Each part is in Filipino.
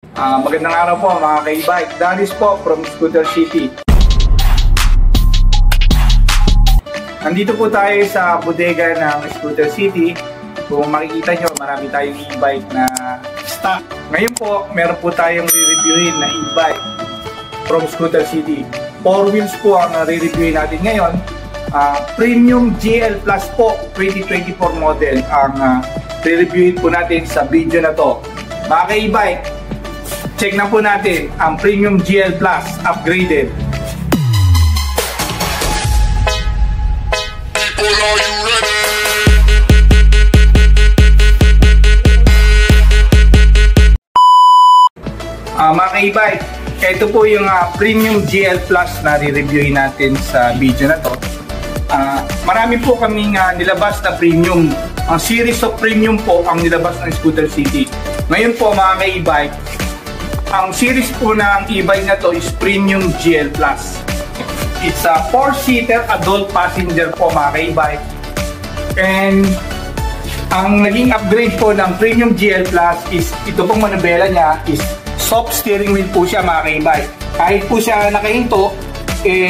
Magandang araw po mga ka-e-bike. Danis po from Scooter City. Nandito po tayo sa bodega ng Scooter City. Kung makikita nyo, marami tayong e-bike na stock. Ngayon po, meron po tayong re-reviewin na e-bike from Scooter City. 4 wheels po ang re-reviewin natin ngayon. Premium GL Plus po, 2024 model ang re-reviewin po natin sa video na to. Mga ka-e-bike, check na po natin ang Premium GL Plus upgraded. Mga ka-e-bike, ito po yung Premium GL Plus na re-reviewin natin sa video na to. Marami po kaming nilabas na premium. Ang series of premium po ang nilabas ng Scooter City. Ngayon po mga ka-e-bike, ang series po ng e-bike na to is Premium GL Plus. It's a 4-seater adult passenger po mga ka-e-bike. And ang naging upgrade po ng Premium GL Plus is ito pong manubela niya is soft steering wheel po siya mga ka-e-bike. Kahit po siya nakahinto,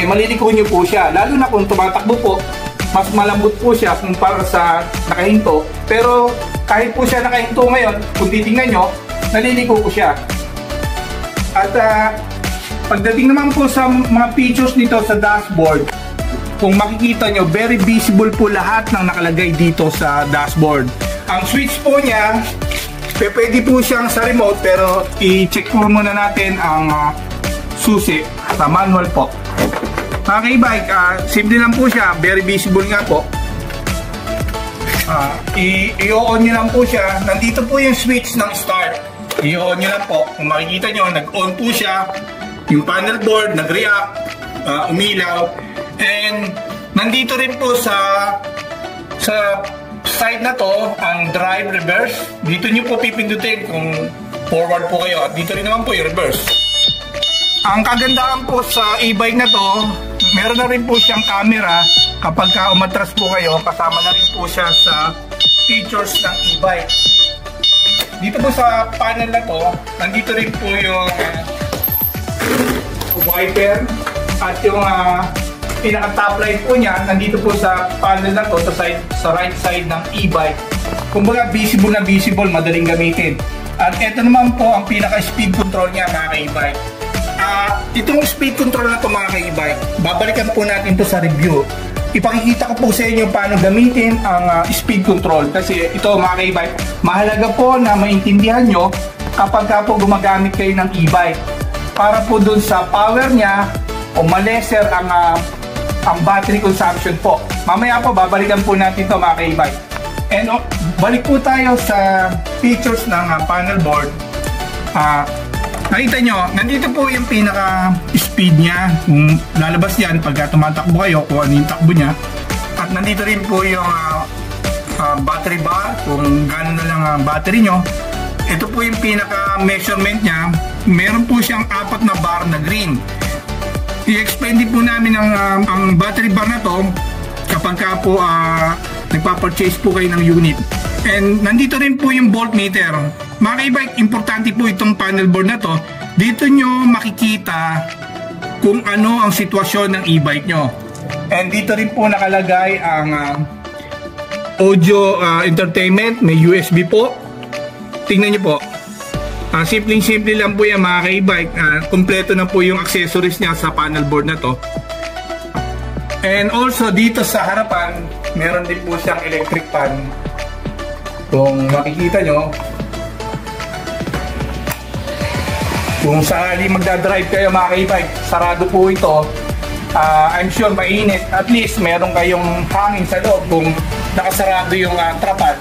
maliliko nyo po siya. Lalo na kung tumatakbo po, mas malambot po siya kumpara sa nakahinto. Pero kahit po siya nakahinto ngayon, kung titingnan nyo, naliliko po siya. At pagdating naman po sa mga features nito sa dashboard, kung makikita nyo, very visible po lahat ng nakalagay dito sa dashboard. Ang switch po niya, pwede po siyang sa remote, pero i-check po muna natin ang susi sa manual po. Mga ka-e-bike, simple lang po siya, very visible nga po. I-on nyo lang po siya. Nandito po yung switch ng start. I-on nyo lang po. Kung makikita nyo, nag-on po siya. Yung panel board, nag-react, umilaw. And nandito rin po sa side na to, ang drive reverse. Dito nyo po pipindutin kung forward po kayo. At dito rin naman po yung reverse. Ang kagandahan po sa e-bike na to, meron na rin po siyang camera. Kapag umatras po kayo, kasama na rin po siya sa features ng e-bike. Dito po sa panel na to, nandito rin po yung wiper at yung pinaka-top light po niya, nandito po sa panel na to, sa right side ng e-bike. Kumbaga visible na visible, madaling gamitin. At ito naman po ang pinaka-speed control niya mga ka-e-bike. Itong speed control na to mga ka-e-bike, babalikan po natin to sa review. Ipakikita ko po sa inyo paano gamitin ang speed control kasi ito mga ka-e-bike, mahalaga po na maintindihan nyo kapag po gumagamit kayo ng e-bike para po dun sa power niya o maleser ang battery consumption po. Mamaya po babalikan po natin to mga ka-e-bike. And balik po tayo sa features ng panel board. Nakita nyo, nandito po yung pinaka-speed niya. Kung lalabas yan, pagka tumatakbo kayo, kung ano yung takbo niya. At nandito rin po yung battery bar, kung gano'n na lang ang battery nyo. Ito po yung pinaka-measurement niya. Meron po siyang 4 na bar na green. I-explain din po namin ang battery bar na to kapag ka po nagpa-purchase po kayo ng unit. And nandito rin po yung voltmeter. Mga ka-e-bike, importante po itong panel board na to. Dito nyo makikita kung ano ang sitwasyon ng e-bike nyo. And dito rin po nakalagay ang audio entertainment. May USB po. Tingnan nyo po. Simple lang po yan mga ka-e-bike. Kompleto na po yung accessories niya sa panel board na to. And also dito sa harapan, meron din po siyang electric fan. Kung makikita nyo, kung sakali magdadrive kayo mga ka-e-bike, sarado po ito. I'm sure mainit. At least meron kayong hangin sa loob kung nakasarado yung trapal.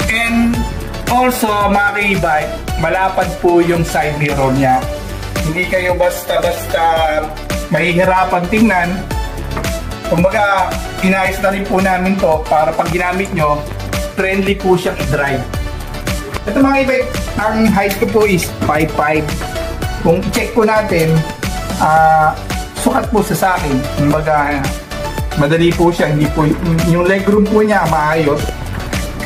And also mga ka-e-bike, malapad po yung side mirror niya. Hindi kayo basta-basta mahihirapan tingnan. Kumbaga, inayos na rin po namin to para pag ginamit nyo, friendly po siyang i-drive. Ito mga ka-e-bike, ang height ko po is 5'5". Kung i-check po natin, sukat po sa akin. Kumbaga, madali po siya. Hindi po, yung legroom po niya maayos.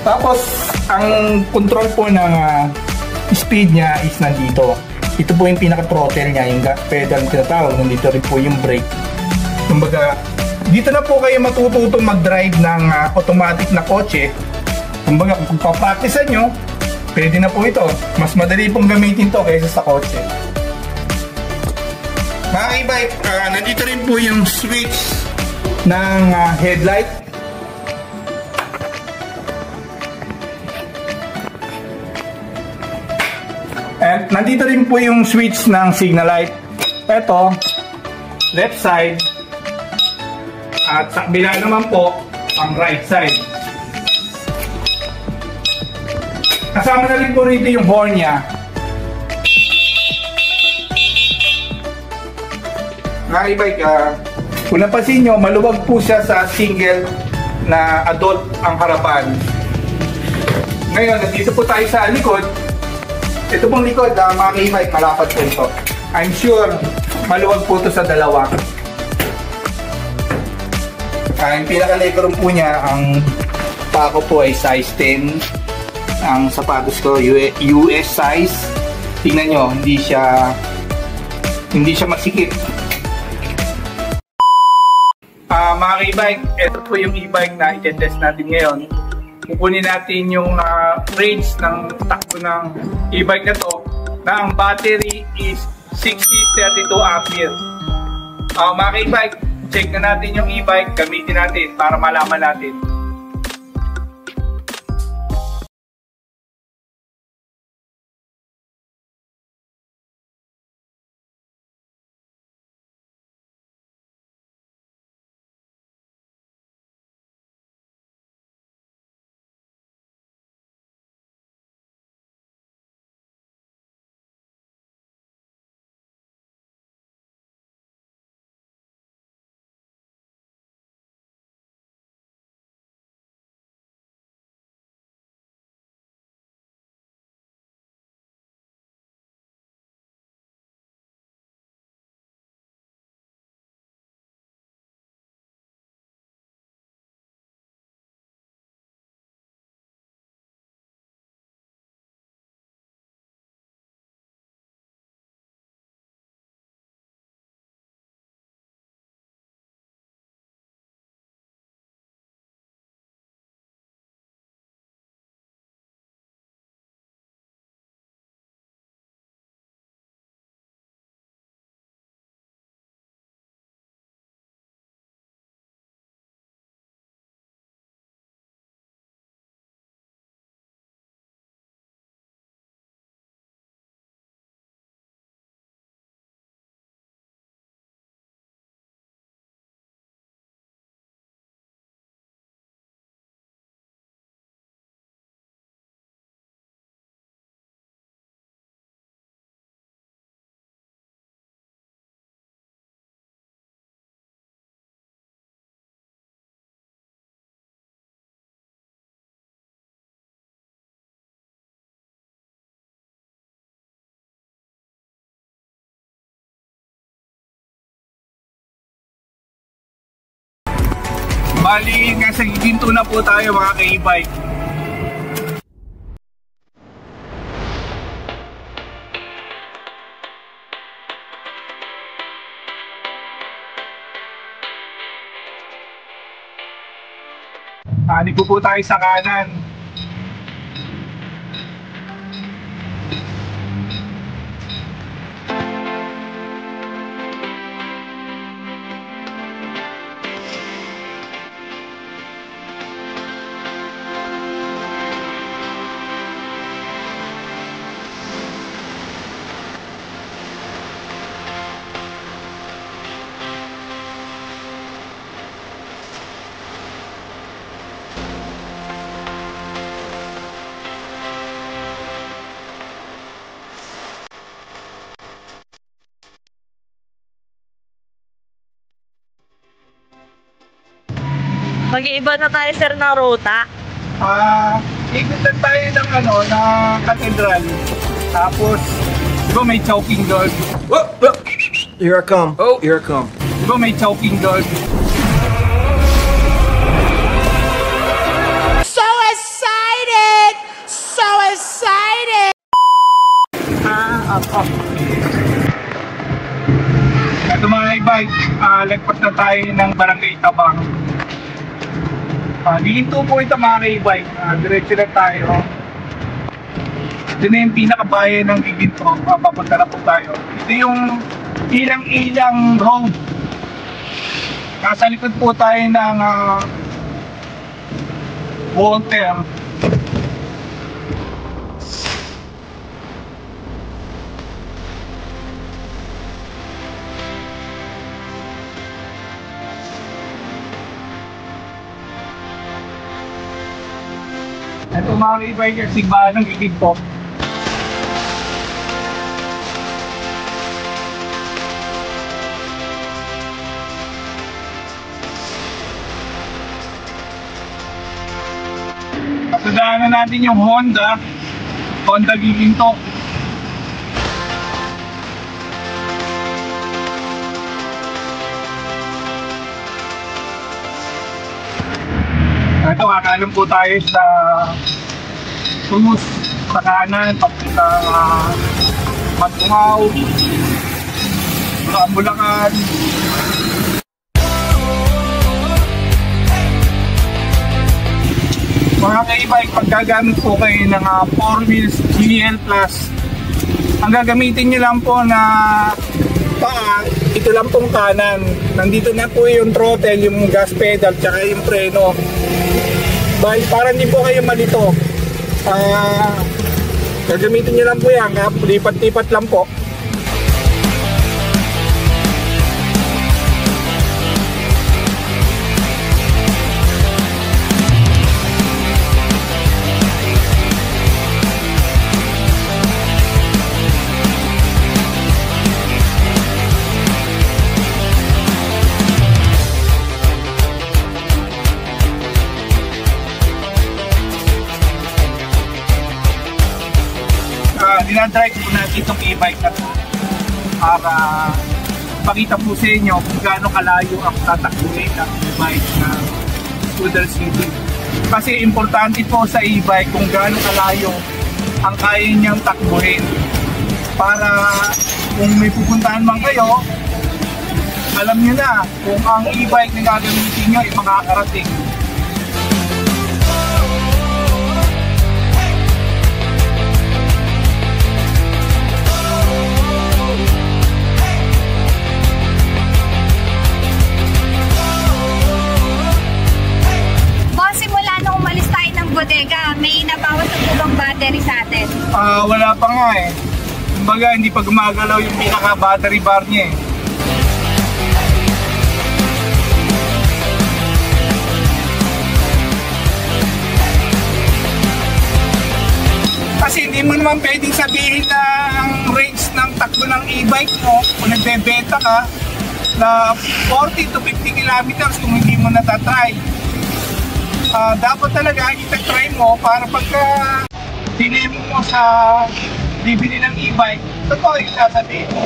Tapos, ang control po ng speed niya is nandito. Ito po yung pinaka-throttle niya, yung pedal na tinatawag. Nandito rin po yung brake. Kumbaga, dito na po kayo matututong mag-drive ng automatic na kotse. Kumbaga, kung papracticean nyo, pwede na po ito. Mas madali pong gamitin to kaysa sa kotse. Mga e-bike, nandito rin po yung switch ng headlight. And nandito rin po yung switch ng signal light. Ito, left side. At sa kabila naman po, ang right side. Kasama na rin po rito yung horn niya. Mga e-bike, kung napansin nyo, maluwag po siya sa single na adult ang harapan. Ngayon, nandito po tayo sa likod. Ito pong likod, mga e-bike, malapad po ito. I'm sure, maluwag po ito sa dalawa. Yung pinaka-legroom po niya, ang pako po ay size 10. Ang sapatos ko, US size. Tingnan nyo, hindi siya masikip. Mga e-bike, ito po yung e-bike na i-test natin ngayon. Kukunin natin yung range ng takbo ng e-bike na to, na ang battery is 6032 ampere. Mga e-bike, check na natin yung e-bike, gamitin natin para malaman natin. Bali, nasa giginto na po tayo mga ka-e-bike. Dito po tayo sa kanan. Mag-iiba na tayo, sir, ng ruta. Ikot lang tayo ng ng cathedral. Tapos, di ba may choking doon? Oh, oh. Here I come. Oh, here I come. Di ba may choking doon? So excited! excited! Ito mga e-bike, lagpas na tayo ng Barangay Tabang. Dito po ito mga e-bike, diretso na tayo. Ito na yung pinakabayan ng Giginto, papunta na po tayo. Ito yung ilang-ilang road. Nasa likod po tayo ng Walter. Ito mga e-bikers, sigbahan ng Giginto. Pasadaanan natin yung Honda Giginto. Ito, kakalam po tayo sa Tumus, sa kanan, papunta Matungaw, Bulacan. Mga ka-e-bike, pag gagamit po kayo ng 4 wheels GL Plus, ang gagamitin nyo lang po na paa, ito lang pong kanan. Nandito na po yung throttle, yung gas pedal, tsaka yung preno. Para hindi po kayo malito, gagamitin nyo lang po yan, lipat-lipat lang po. Dinadrive po natin itong e-bike na po para pakita po sa inyo kung gaano kalayo ang tatakbuhin ng e-bike na Scooter City. Kasi importante po sa e-bike kung gaano kalayo ang kaya niyang takbuhin para kung may pupuntahan man kayo, alam niyo na kung ang e-bike na gagamitin niyo ay makakarating. Bodega, may nabawas na po bang battery sa atin? Wala pa nga eh. Kumbaga, hindi pa gumagalaw yung pinaka-battery bar niya eh. Kasi hindi mo naman pwedeng sabihin na ang range ng takbo ng e-bike mo, kung nagbebenta ka, na 40 to 50 kilometers kung hindi mo natatry. Dapat talaga itatry mo para pagka dinemo mo sa bibili ng e-bike, totoo yung sasabihin mo.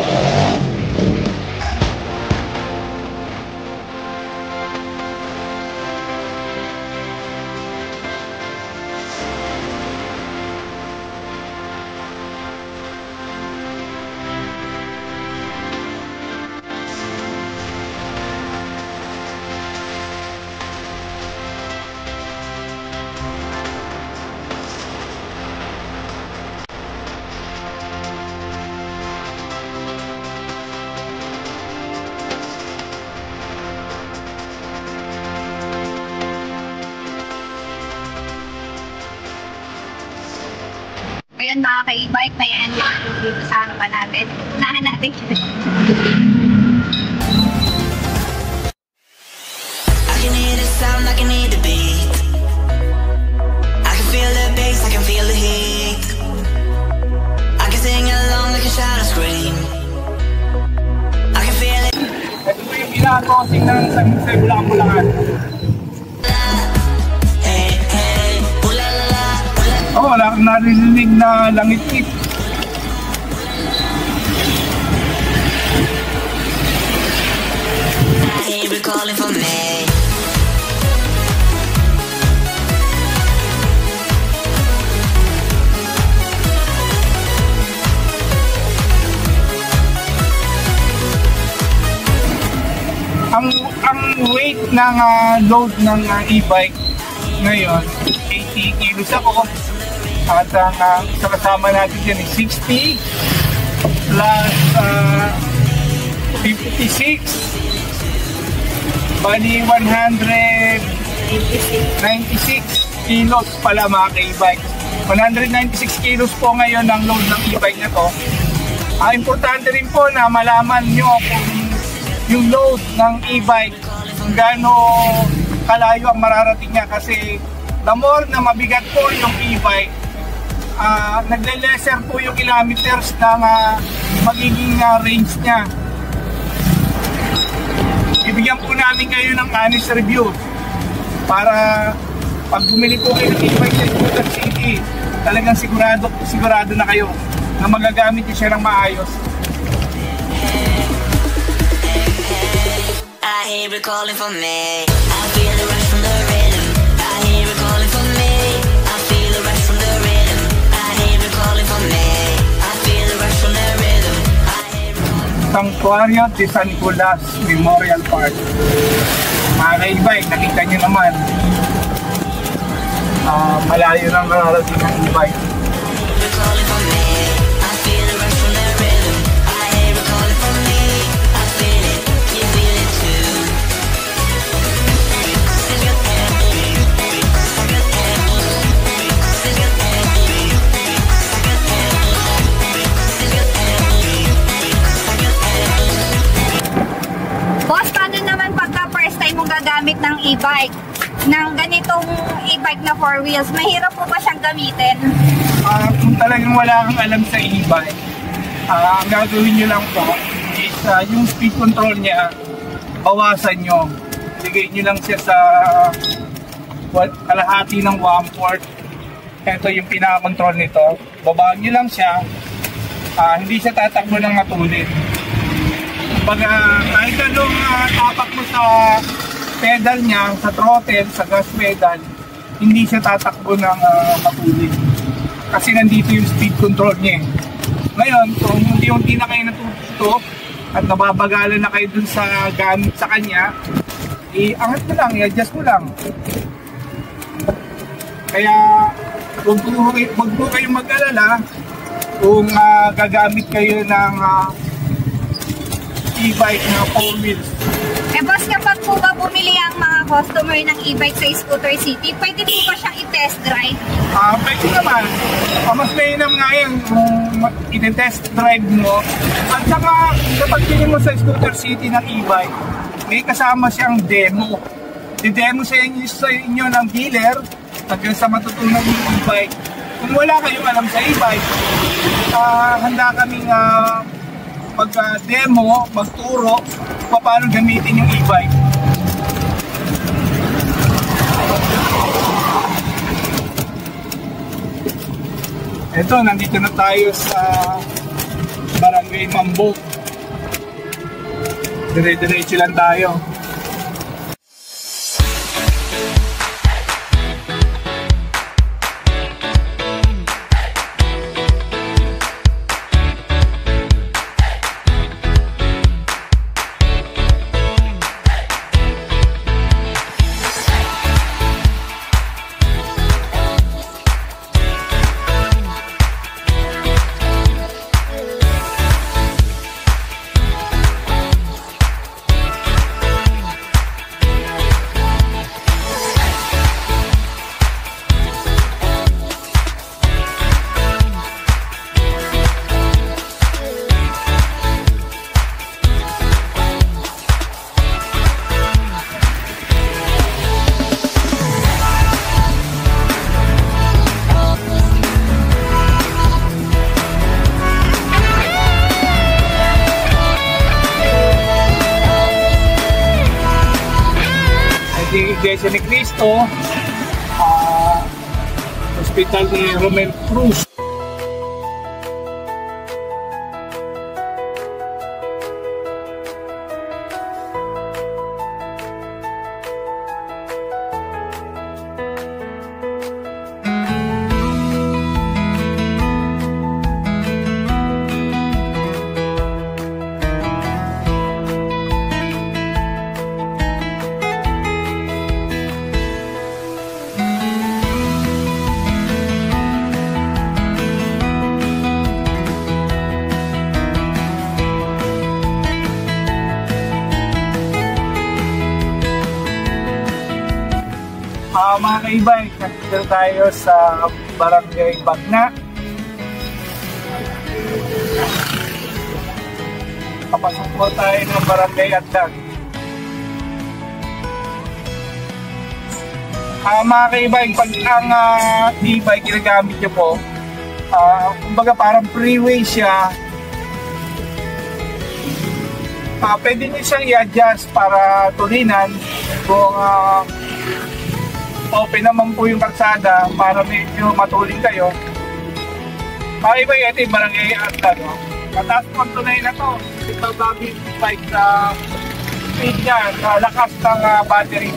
Ngayon mga ka-e-bike, may animal dito sa harapan natin. Unahan natin siya. I can hear the sound, I can hear the beat. I can feel the bass, I can feel the heat. I can sing along, I can shout and scream. I can feel it. Ito po yung pinaka-crossing ng San Jose, Bulacan. Wala kang narinig na langit-ngit. Calling for me. ng load ng e-bike ngayon, 80 kilos ako. At ang kasama natin dyan is 60 plus 56. Bali 196 kilos pala mga ka-e-bike. 196 kilos po ngayon ang load ng e-bike na to. Importante rin po na malaman nyo kung yung load ng e-bike kung gaano kalayo ang mararating niya, kasi the more na mabigat po yung e-bike, nagle-lesser po yung kilometers ng magiging range niya. Ibigyan po namin kayo ng honest review para pag bumili po kayo ng e-bike sa Scooter City, talagang sigurado na kayo na magagamit niyo siya ng maayos. I hear it calling for me. I feel the rush from the rhythm. I hear it calling for me. I feel the rush from the rhythm. I hear it calling for me. I feel the rush from the rhythm. I hear it calling. Santuario de San Nicolas Memorial Park. Mga ka-e-bike, nakita nyo naman. Malayo ng mararating ng e-bike. You're calling for me. I feel the rush from the rhythm. I hear it calling for me. I feel it. You feel it too. Boss, paano naman pagka first time mong gagamit ng e-bike? Ng ganitong e-bike na 4 wheels, mahirap po ba siyang gamitin? Kung talagang wala kang alam sa e-bike, ang gagawin nyo lang po is yung speed control niya, bawasan nyo. Ligay nyo lang siya sa kalahati ng 1/4. Ito yung pinaka-control nito. Babaan nyo lang siya, hindi siya tatakbo ng matulit. Pag kahit anong tapak mo sa pedal niya, sa throttle, sa gas pedal, hindi siya tatakbo ng matulit. Kasi nandito yung speed control niya. Ngayon, kung unti-unti na kayo natututo at nababagalan na kayo dun sa gamit sa kanya, i-angat mo lang, i-adjust mo lang. Kaya, huwag po kayong mag-alala kung gagamit kayo ng e-bike na 4 wheels. Eh boss, kapag po ba bumili ang mga customer ng e-bike sa Scooter City, pwede po ba siyang i-test drive? Pwede naman. Mas mainam nga yan kung i-test drive mo. At saka, kapag pili mo sa Scooter City ng e-bike, may kasama siyang demo. I-demo sa inyo ng dealer hanggang sa matutunan yung e-bike. Kung wala kayong alam sa e-bike, handa kaming mag-demo, magturo kung paano gamitin yung e-bike. Ito, nandito na tayo sa Barangay Mambog. Dire-diretso lang tayo. Iglesia ni Cristo, Hospital ni Romel Cruz. ka-e-bike, nandito tayo sa Barangay Bagna. Papasok po tayo ng Barangay Atdag. Mga ka-e-bike, pag ang e-bike ginagamit nyo po, kumbaga parang freeway siya, pwede nyo siyang i-adjust para tulinan kung open naman po yung kalsada para medyo matuling kayo. Iba ito yung Barangay Atdag. Mataas po ang tunay na to. Ito bago yung bike sa speed niya, sa lakas ng battery.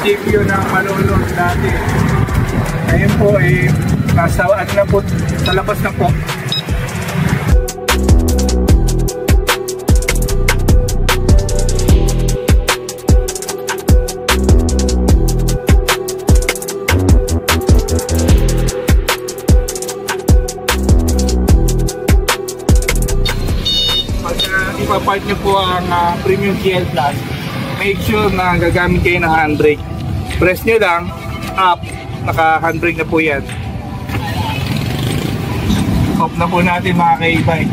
Munisipyo ng Malolos dati. Ngayon po nasa na po, sa labas na po. Pag ipapark nyo po ang Premium GL Plus, make sure na gagamit kayo ng handbrake. Press nyo lang, up, naka-handbrake na po yan. Off na po natin mga ka-e-bike.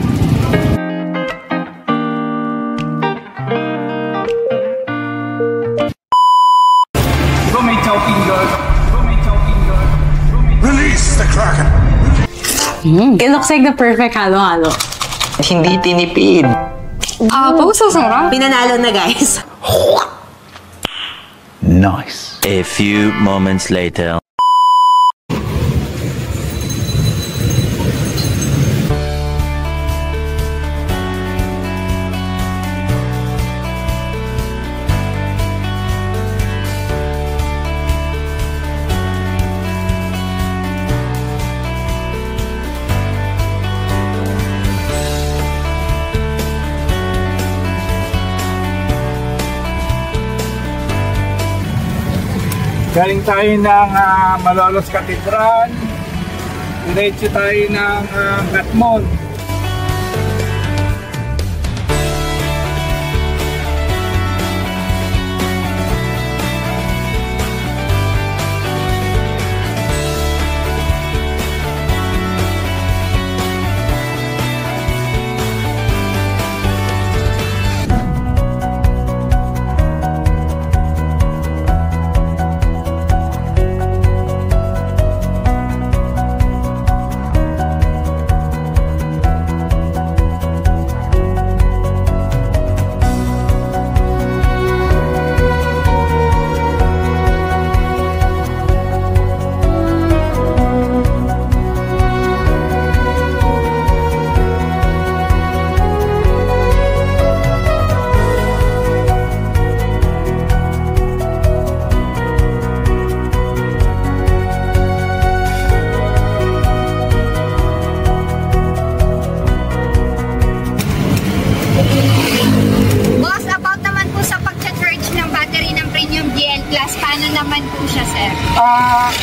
Diba may choking doon? Release the Kraken! It looks like the perfect halo-halo. Hindi tinipid. Po, so sarap. Pinanalo na, guys. Nice. A few moments later. Galing tayo ng Malolos Cathedral, diretso tayo ng Gatmon.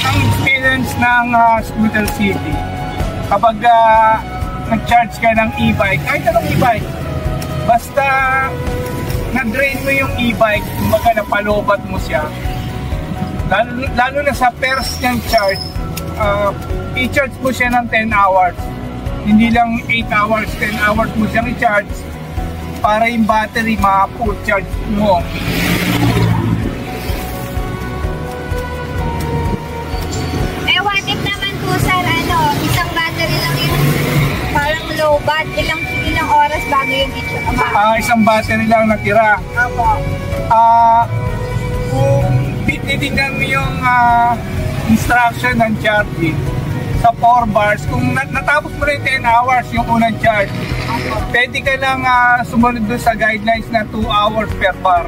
Ang experience ng Scooter City, kapag nag-charge ka ng e-bike, kahit anong e-bike, basta na-drain mo yung e-bike, kumbaga napalobat mo siya, lalo na sa first niyang charge, i-charge mo siya ng 10 hours. Hindi lang 8 hours, 10 hours mo siyang i-charge para yung battery ma-full charge mo. What if naman po sir, isang battery lang yun, parang low bat, ilang bago yung itsura. Isang battery lang natira. Opo. Kung titignan mo yung instruction ng charging sa 4 bars, kung natapos mo rin 10 hours yung unang charge, pwede ka lang sumunod doon sa guidelines na 2 hours per bar.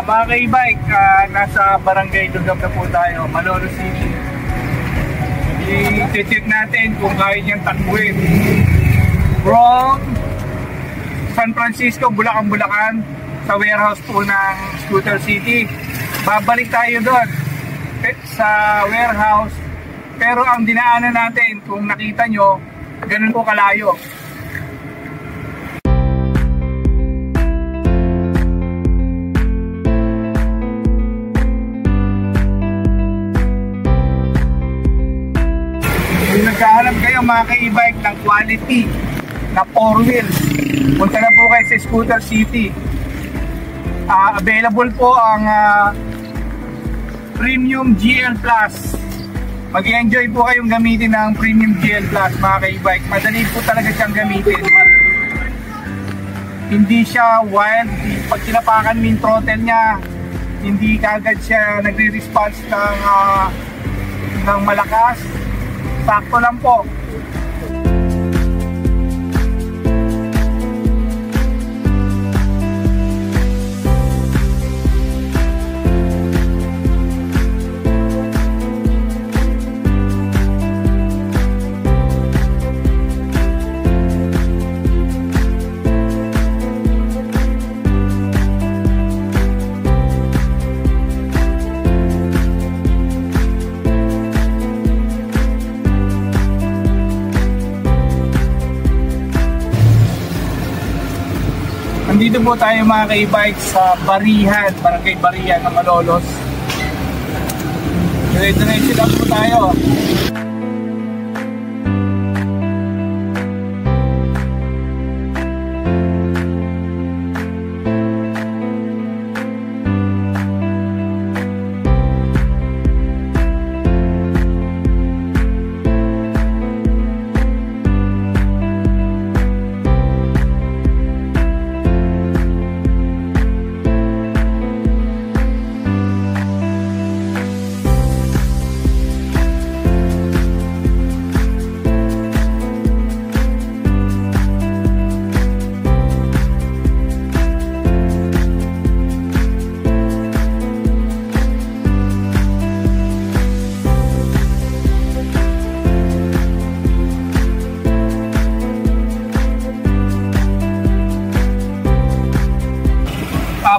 Mga ka-e-bike, nasa Barangay Lugab na po tayo, Malolos City. I-check natin kung kaya niyang takbuhin from San Francisco, Bulacan sa warehouse po ng Scooter City. Babalik tayo doon sa warehouse, pero ang dinaanan natin, kung nakita nyo, ganun po kalayo. Kung naghahanap kayo mga ka-e-bike ng quality na 4 wheels, punta na po kayo sa Scooter City. Available po ang Premium GL Plus. Mag-enjoy po kayong gamitin ng Premium GL Plus mga ka-e-bike. Madali po talaga siyang gamitin. Hindi siya wild. Pag tinapakan mo yung throttle niya, hindi kagad siya nagre-response ng malakas. Sakto lang po. Nandito po tayo mga ka-e-bike sa Barihan, Barangay Barihan ng Malolos. Diretso lang po tayo.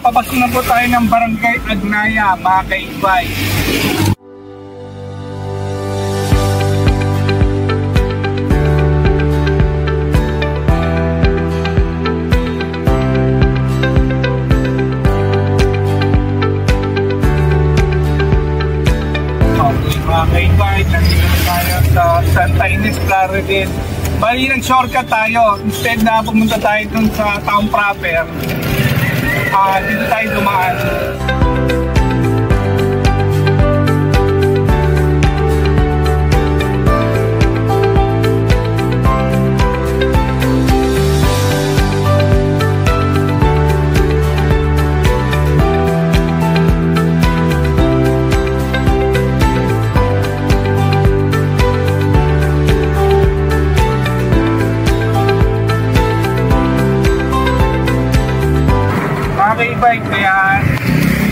Papasok na po tayo ng Barangay Agnaya mga ka-e-bike. Okay mga ka-e-bike, nandito na tayo sa Santa Ines, Claridel. Bali nag-shortcut tayo. Instead na pumunta tayo dun sa town proper, dito tayo dumaan. E-bike, kaya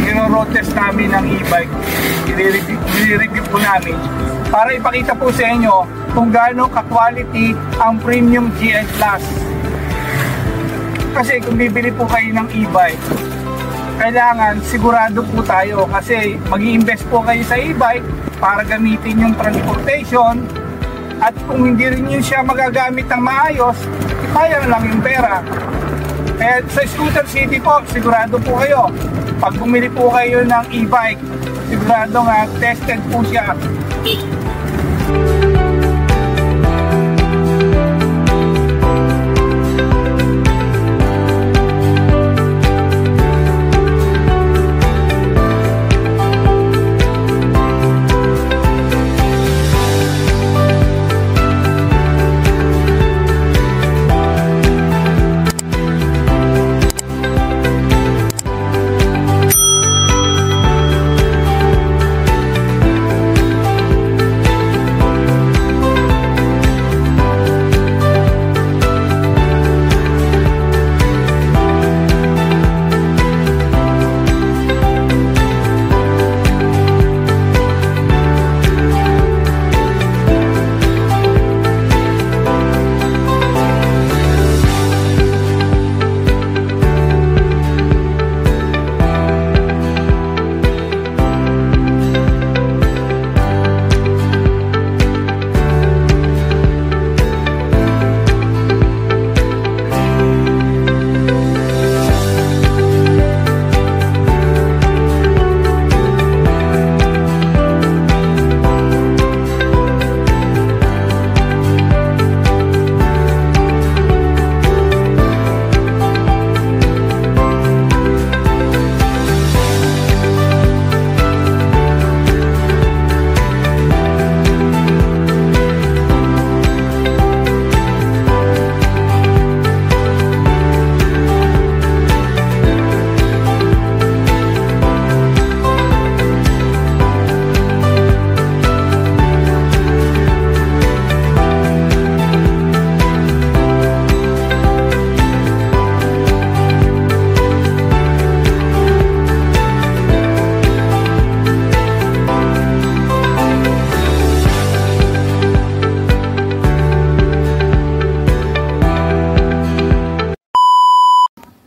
niro-road test namin ng e-bike, i-review po namin para ipakita po sa inyo kung gaano ka-quality ang Premium GL Plus. Kasi kung bibili po kayo ng e-bike, kailangan sigurado po tayo, kasi mag-i-invest po kayo sa e-bike, para gamitin yung transportation. At kung hindi rin yun siya magagamit ng maayos, ipaya na lang yung pera. Kaya sa Scooter City po, sigurado po kayo, pag bumili po kayo ng e-bike, sigurado nga tested po siya.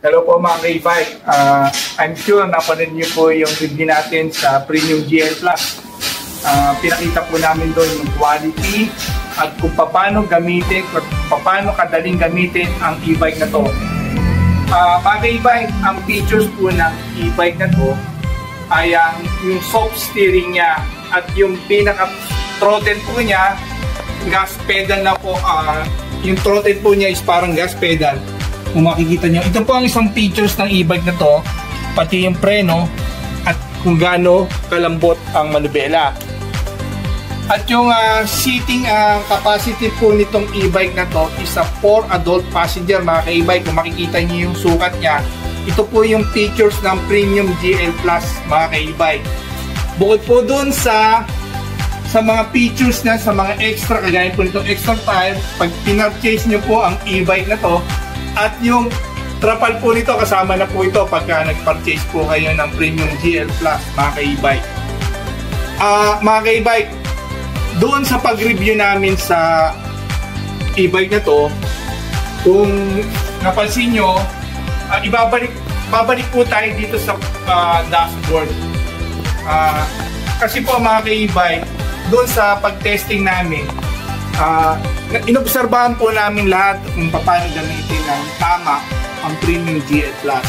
Hello po mga ka-e-bike. I'm sure napanood niyo po yung review natin sa Premium GL Plus. Pinakita po namin doon yung quality at kung paano gamitin, paano kadaling gamitin ang e-bike na to. Mga ka-e-bike, ang features po ng e-bike na to ay yung soft steering niya at yung pinaka-throttle po niya, gas pedal na po. Yung throttle po niya is parang gas pedal. Kung makikita nyo, ito po ang isang features ng e-bike na to, pati yung preno at kung gaano kalambot ang manubela. At yung seating capacity po nitong e-bike na to is a 4 adult passenger mga ka-e-bike. Kung makikita nyo yung sukat nya, ito po yung features ng Premium GL Plus mga ka-e-bike. Bukod po dun sa mga features na, sa mga extra, kagaya po nitong extra tire, pag pinurchase nyo po ang e-bike na to, at yung trapal po nito, kasama na po ito pagka nag-purchase po kayo ng Premium GL Plus mga ka-e-bike. Mga ka-e-bike, doon sa pag-review namin sa e-bike na to, kung napansin nyo, babalik po tayo dito sa dashboard. Kasi po mga ka-e-bike, doon sa pag-testing namin, inobserbahan po namin lahat kung paano gamitin ng tama ang Premium GL Plus.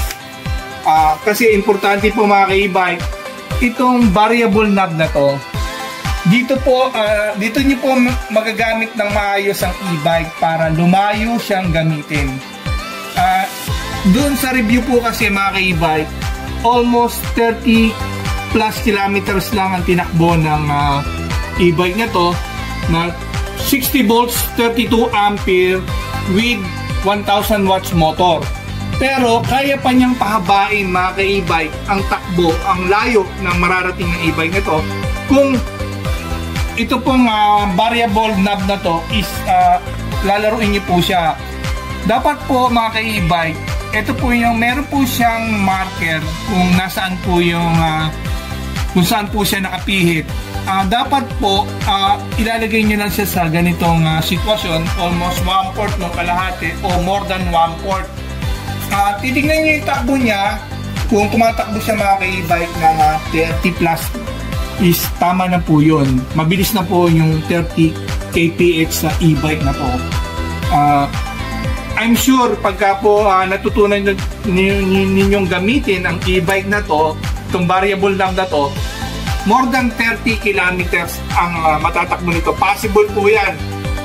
Kasi importante po mga ka-e-bike, itong variable knob na to, dito nyo po magagamit ng maayos ang e-bike para lumayo siyang gamitin. Doon sa review po kasi mga ka-e-bike, almost 30 plus kilometers lang ang tinakbo ng e-bike na to, na 60 volts, 32 ampere with 1000 watts motor. Pero kaya pa niyang pahabain mga ka-e-bike ang takbo, ang layo ng mararating ng e-bike na to kung ito pong variable knob na to is lalaruin niyo po siya. Dapat po mga ka-e-bike, ito po yung meron po siyang marker kung nasaan po yung kung saan po siya nakapihit. Dapat po ilalagay nyo lang siya sa ganitong sitwasyon, almost 1/4 ng kalahati o more than 1/4. Titignan nyo yung takbo niya, kung tumatakbo siya mga ka-e-bike ng 30 plus is tama na po yun. Mabilis na po yung 30 kph sa e-bike na po. I'm sure pagka po natutunan ninyong gamitin ang e-bike na to, itong variable lang na to, more than 30 kilometers ang matatakbo nito. Possible po yan.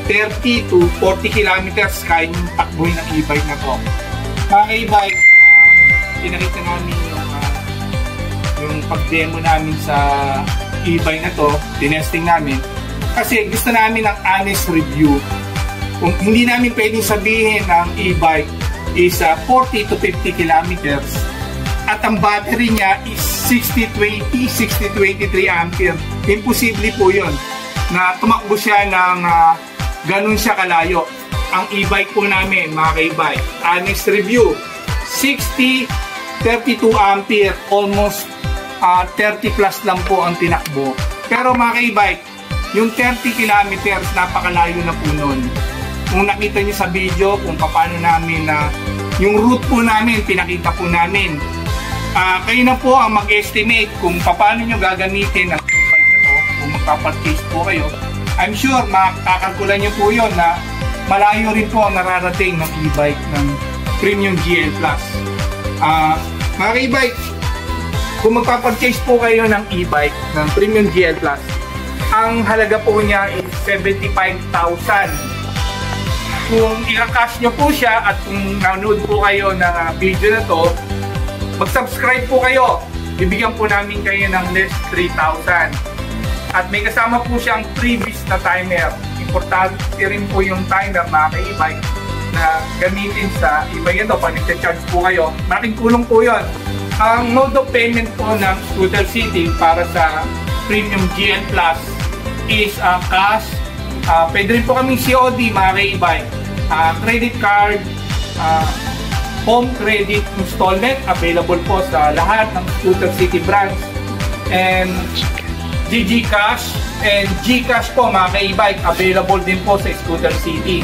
30 to 40 kilometers kaya yung takboy ng e-bike na to. Mga e-bike, pinakita namin yung pag-demo namin sa e-bike na to, tinesting namin. Kasi gusto namin ng honest review. Kung hindi namin pwedeng sabihin ng e-bike is 40 to 50 kilometers at ang battery niya is 60-20, 60-23 ampere. Imposible po yun na tumakbo siya ng ganun siya kalayo. Ang e-bike po namin, mga ka-e-bike, honest review, 60-32 ampere, almost 30 plus lang po ang tinakbo. Pero mga ka-e-bike, yung 30 kilometers, napakalayo na po nun. Kung nakita niyo sa video kung paano namin yung route po namin, pinakita po namin. Kayo na po ang mag-estimate kung paano nyo gagamitin ang e-bike na to, kung magpapurchase po kayo. I'm sure makakalkulan nyo po yun na malayo rin po ang nararating ng e-bike ng Premium GL Plus. Mga e-bike, kung magpapurchase po kayo ng e-bike ng Premium GL Plus, ang halaga po niya is 75,000. Kung i-cash nyo po siya at kung nanood po kayo ng video na to, mag-subscribe po kayo. Bibigyan po namin kayo ng less 3,000. At may kasama po siyang previous na timer. Importante rin po yung timer, mga ka-e-bike, na gamitin sa e-bike ito. Pag nag-charge po kayo, malaking tulong po yun. Ang mode of payment po ng Scooter City para sa Premium GL Plus is cash. Pwede rin po kaming COD, mga ka-e-bike. Credit card, home credit installment, available po sa lahat ng Scooter City branch. And GCash and GCash po, mga ka-e-bike, available din po sa Scooter City.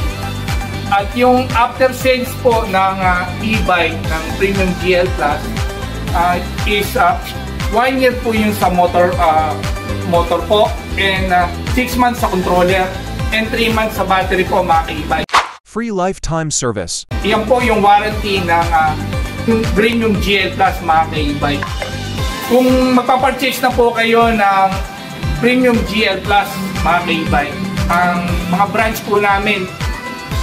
At yung after sales po ng e-bike ng Premium GL Plus is 1 year po yung sa motor po, and 6 months sa controller, and 3 months sa battery po, mga ka-e-bike. Free lifetime service. Yan po yung warranty ng Premium GL Plus, mga ka-e-bike. Kung magpapurchase na po kayo ng Premium GL Plus, mga ka-e-bike, ang mga branch po namin,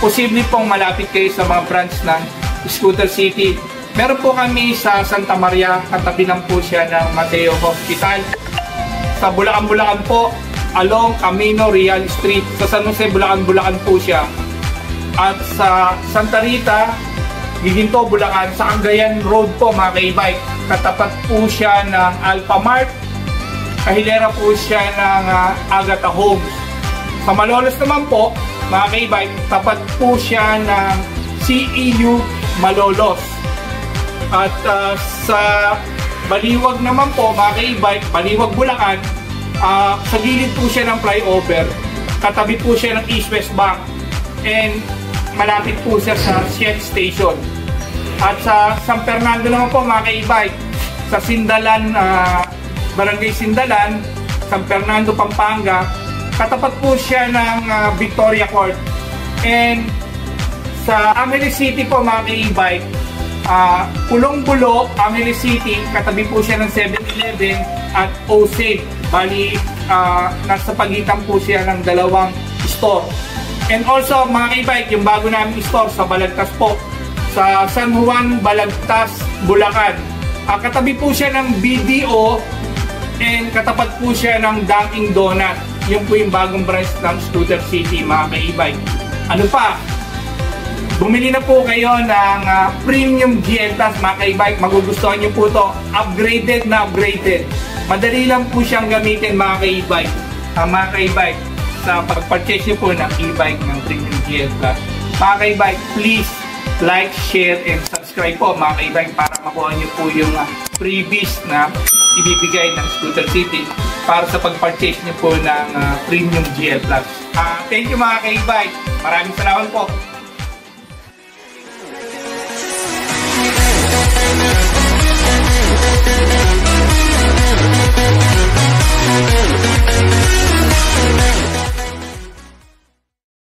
posible pong malapit kayo sa mga branch ng Scooter City. Meron po kami sa Santa Maria, katabi lang po siya ng Mateo Hospital. Sa Bulacan po, along Camino Real Street. Sa San Jose, Bulacan po siya. At sa Santa Rita, Giginto, Bulacan, sa Cagayan Road po, mga ka-e-bike. Katapat po siya ng Alphamart. Kahilera po siya ng Agata Homes. Sa Malolos naman po, mga ka-e-bike, tapat po siya ng CEU Malolos. At sa Baliwag naman po, mga ka-e-bike, Baliwag, Bulacan, sa gilid po siya ng flyover. Katabi po siya ng East West Bank. And malapit po siya sa Shell Station. At sa San Fernando naman po, mga ka-e-bike, sa Sindalan, Barangay Sindalan, San Fernando, Pampanga, katapat po siya ng Victoria Court. And sa Angeles City po, mga ka-e-bike, Pulong-Bulo, Angeles City, katabi po siya ng 7-Eleven at O-Save. Bali, nasa pagitan po siya ng dalawang store. And also, mga ka-e-bike, yung bago namin store sa Balagtas po, sa San Juan, Balagtas, Bulacan. Katabi po siya ng BDO and katapat po siya ng Dunkin' Donut. Yung po yung bagong branch ng Scooter City, mga ka-e-bike. Ano pa? Bumili na po kayo ng Premium GL Plus, mga ka-e-bike. Magugustuhan nyo po to. Upgraded na upgraded. Madali lang po siyang gamitin, mga ka-e-bike. Mga ka-e-bike, sa pag-purchase nyo po ng e-bike ng Premium GL Plus. Mga ka-e-bike, please like, share, and subscribe po, mga ka-e-bike, para makuha nyo po yung freebies na ibibigay ng Scooter City para sa pag-purchase nyo po ng Premium GL Plus. Thank you, mga ka-e-bike. Maraming salamat po.